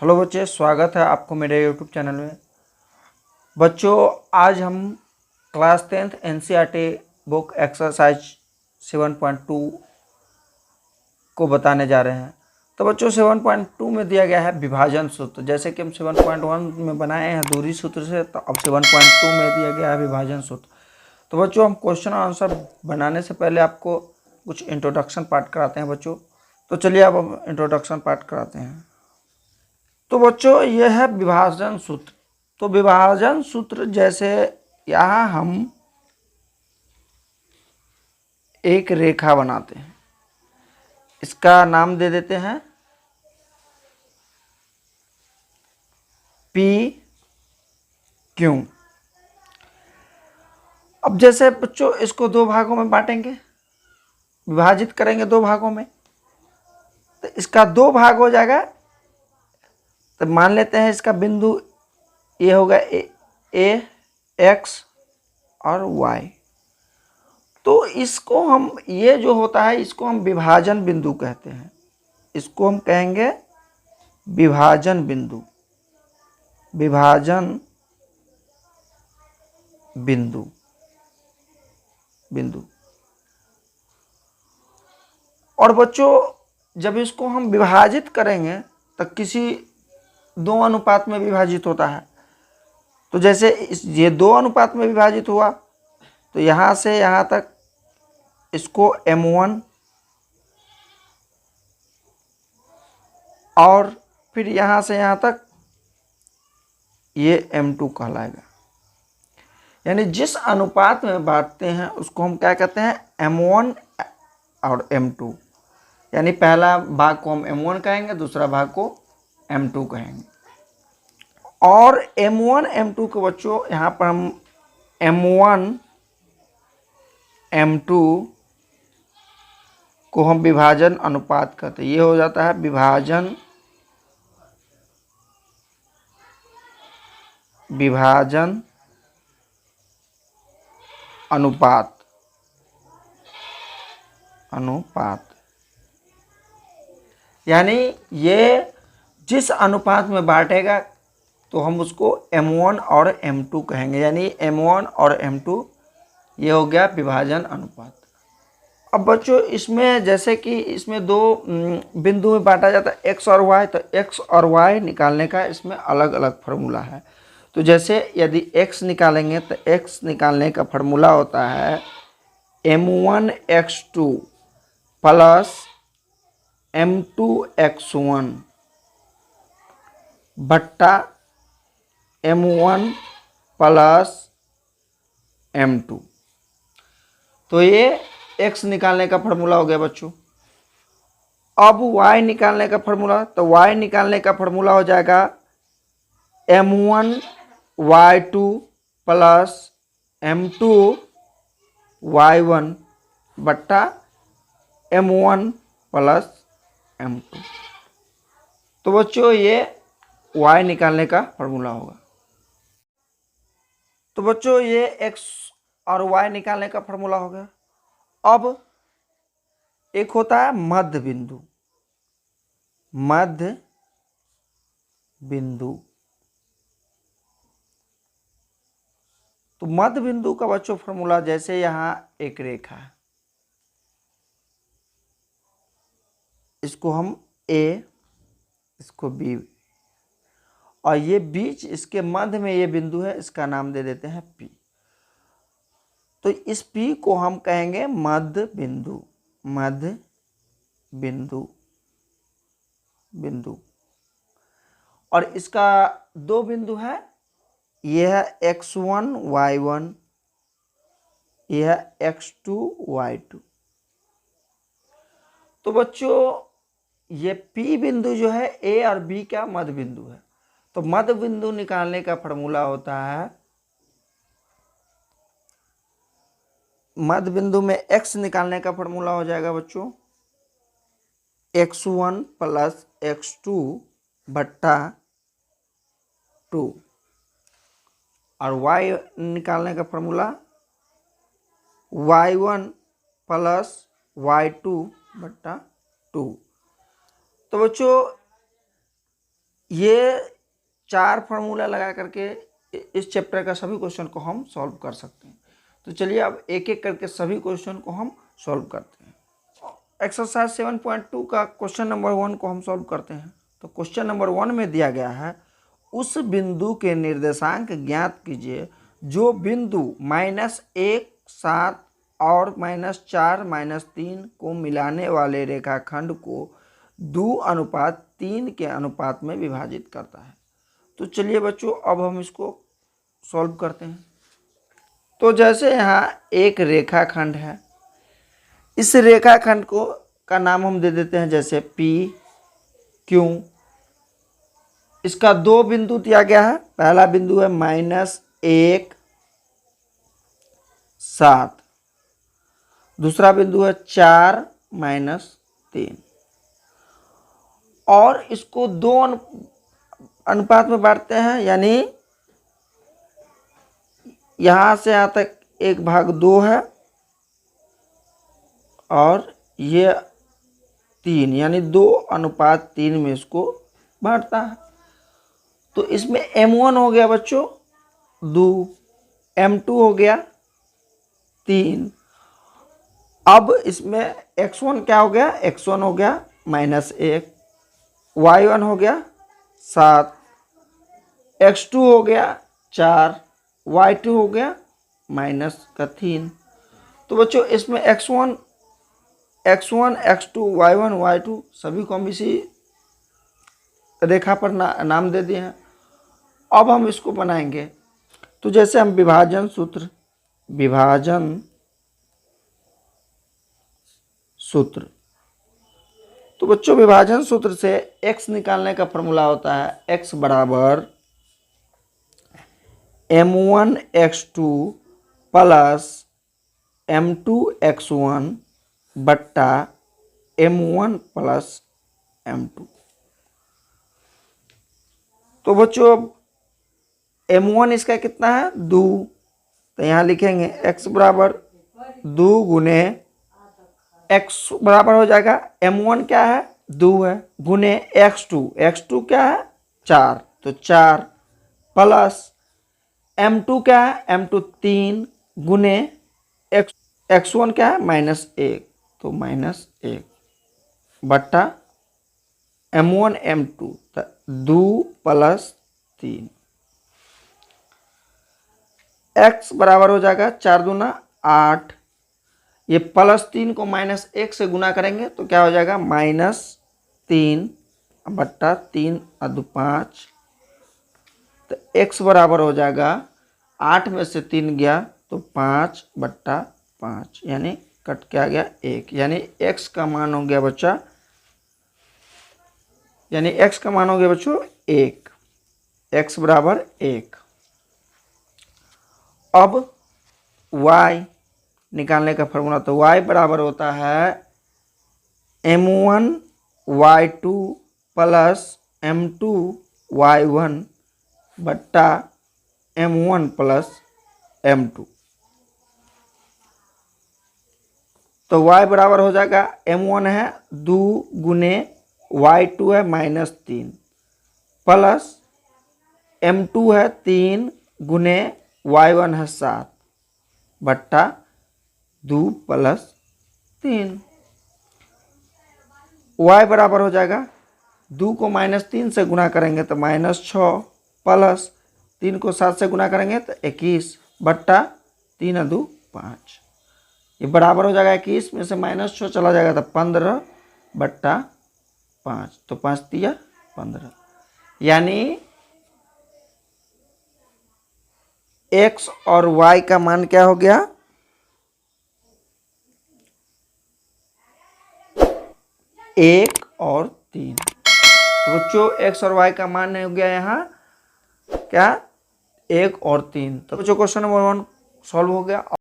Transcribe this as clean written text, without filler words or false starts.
Hello बच्चे, स्वागत है आपको मेरे यूट्यूब चैनल में। बच्चों, आज हम class 10th NCERT book exercise 7.2 को बताने जा रहे हैं। तो बच्चों 7.2 में दिया गया है विभाजन सूत्र। जैसे कि हम 7.1 में बनाए हैं दूरी सूत्र से, तो अब 7.2 में दिया गया है विभाजन सूत्र। तो बच्चों हम क्वेश्चन आंसर बनाने से पहले आपको कुछ इंट्रोडक्शन पार्ट कराते हैं बच्चों। तो चलिए अब हम इंट्रोडक्शन पार्ट कराते हैं। तो बच्चों यह है विभाजन सूत्र। तो विभाजन सूत्र जैसे यहाँ हम एक रेखा बनाते हैं, इसका नाम दे देते हैं पी क्यू। अब जैसे बच्चों इसको दो भागों में बांटेंगे, विभाजित करेंगे दो भागों में, तो इसका दो भाग हो जाएगा। तो मान लेते हैं इसका बिंदु ये होगा ए एक्स और वाई। तो इसको हम, ये जो होता है इसको हम विभाजन बिंदु कहते हैं। इसको हम कहेंगे विभाजन बिंदु, विभाजन बिंदु, बिंदु। और बच्चों जब इसको हम विभाजित करेंगे तो किसी दो अनुपात में विभाजित होता है। तो जैसे ये दो अनुपात में विभाजित हुआ, तो यहाँ से यहाँ तक इसको M1 और फिर यहाँ से यहाँ तक ये M2 कहलाएगा। यानी जिस अनुपात में बांटते हैं उसको हम क्या कहते हैं, M1 और M2। यानी पहला भाग को हम M1 कहेंगे, दूसरा भाग को M2 कहेंगे। और M1 M2 के बच्चों यहाँ पर हम M1 M2 को हम विभाजन अनुपात कहते हैं। ये हो जाता है विभाजन अनुपात। यानी ये जिस अनुपात में बांटेगा तो हम उसको M1 और M2 कहेंगे। यानी M1 और M2 ये हो गया विभाजन अनुपात। अब बच्चों इसमें जैसे कि इसमें दो बिंदु में बांटा जाता है x और y, तो x और y निकालने का इसमें अलग अलग फार्मूला है। तो जैसे यदि x निकालेंगे तो x निकालने का फार्मूला होता है M1x2 प्लस M2x1 बट्टा M1 प्लस M2। तो ये x निकालने का फार्मूला हो गया बच्चों। अब y निकालने का फार्मूला, तो y निकालने का फार्मूला हो जाएगा M1 y2 plus M2 y1 बट्टा M1 प्लस M2। तो बच्चों ये y निकालने का फार्मूला होगा। तो बच्चों ये x और y निकालने का फार्मूला हो गया। अब एक होता है मध्य बिंदु, मध्य बिंदु। तो मध्य बिंदु का बच्चों फार्मूला, जैसे यहां एक रेखा है, इसको हम A, इसको B, और ये बीच इसके मध्य में ये बिंदु है, इसका नाम दे देते हैं P। तो इस P को हम कहेंगे मध्य बिंदु, मध्य बिंदु, बिंदु। और इसका दो बिंदु है, यह है x1 y1, यह है x2 y2। तो बच्चों ये P बिंदु जो है A और B का मध्य बिंदु है। तो मध्य बिंदु निकालने का फार्मूला होता है, मध्य बिंदु में x निकालने का फार्मूला हो जाएगा बच्चों x1 प्लस x2 बट्टा 2, और y निकालने का फार्मूला y1 प्लस y2 बट्टा 2। तो बच्चों ये 4 फार्मूला लगा करके इस चैप्टर का सभी क्वेश्चन को हम सॉल्व कर सकते हैं। तो चलिए अब एक एक करके सभी क्वेश्चन को हम सॉल्व करते हैं। एक्सरसाइज 7.2 का क्वेश्चन नंबर 1 को हम सॉल्व करते हैं। तो क्वेश्चन नंबर 1 में दिया गया है, उस बिंदु के निर्देशांक ज्ञात कीजिए जो बिंदु -1 7 और -4 -3 को मिलाने वाले रेखाखंड को 2:3 के अनुपात में विभाजित करता है। तो चलिए बच्चों अब हम इसको सॉल्व करते हैं। तो जैसे यहाँ एक रेखाखंड है, इस रेखाखंड को का नाम हम दे देते हैं जैसे P Q। इसका 2 बिंदु दिया गया है। पहला बिंदु है -1 7, दूसरा बिंदु है 4 -3, और इसको 2 अनुपात में बांटते हैं, यानी यहां से यहां तक 1/2 है और ये 3, यानी 2:3 में इसको बांटता है। तो इसमें M1 हो गया बच्चों 2, M2 हो गया 3। अब इसमें X1 क्या हो गया, X1 हो गया -1, Y1 हो गया 7, X2 हो गया 4, Y2 हो गया -3। तो बच्चों इसमें X1 X2 Y1 Y2 सभी को हम इसी रेखा पर नाम दे दिए हैं। अब हम इसको बनाएंगे। तो जैसे हम विभाजन सूत्र, तो बच्चों विभाजन सूत्र से x निकालने का फॉर्मूला होता है x बराबर m1x2 प्लस m2x1 बट्टा m1 प्लस m2। तो बच्चों m1 इसका कितना है 2, तो यहाँ लिखेंगे x बराबर 2 गुने x बराबर हो जाएगा m1 क्या है 2 है गुने x2 क्या है 4, तो 4 प्लस m2 क्या है m2 3 गुने x1 क्या है -1, तो -1 बट्टा m1 m2 2 प्लस 3। x बराबर हो जाएगा 4 दूना 8, ये +3 को -1 से गुना करेंगे तो क्या हो जाएगा -3 बट्टा 3 अदु 5। तो x बराबर हो जाएगा 8 में से 3 गया तो 5 बट्टा 5, यानी कट के आ गया 1, यानी x का मान हो गया बच्चा, यानी x का मान हो गया बच्चों 1, x बराबर 1। अब y निकालने का फॉर्मूला, तो y बराबर होता है m1 y2 plus m2 y1 बट्टा m1 प्लस m2। तो y बराबर हो जाएगा m1 है 2 गुने y2 है -3 प्लस m2 है 3 गुने y1 है 7 बट्टा 2 प्लस 3। y बराबर हो जाएगा 2 को -3 से गुना करेंगे तो -6 प्लस 3 को 7 से गुना करेंगे तो 21 बट्टा 3 अदु 5। ये बराबर हो जाएगा 21 में से -6 चला जाएगा तो 15 बट्टा 5, तो 5 तिया 15, यानी x और y का मान क्या हो गया 1 और 3। तो बच्चों x और y का मान हो गया यहाँ क्या 1 और 3। तो बच्चों क्वेश्चन नंबर 1 सॉल्व हो गया।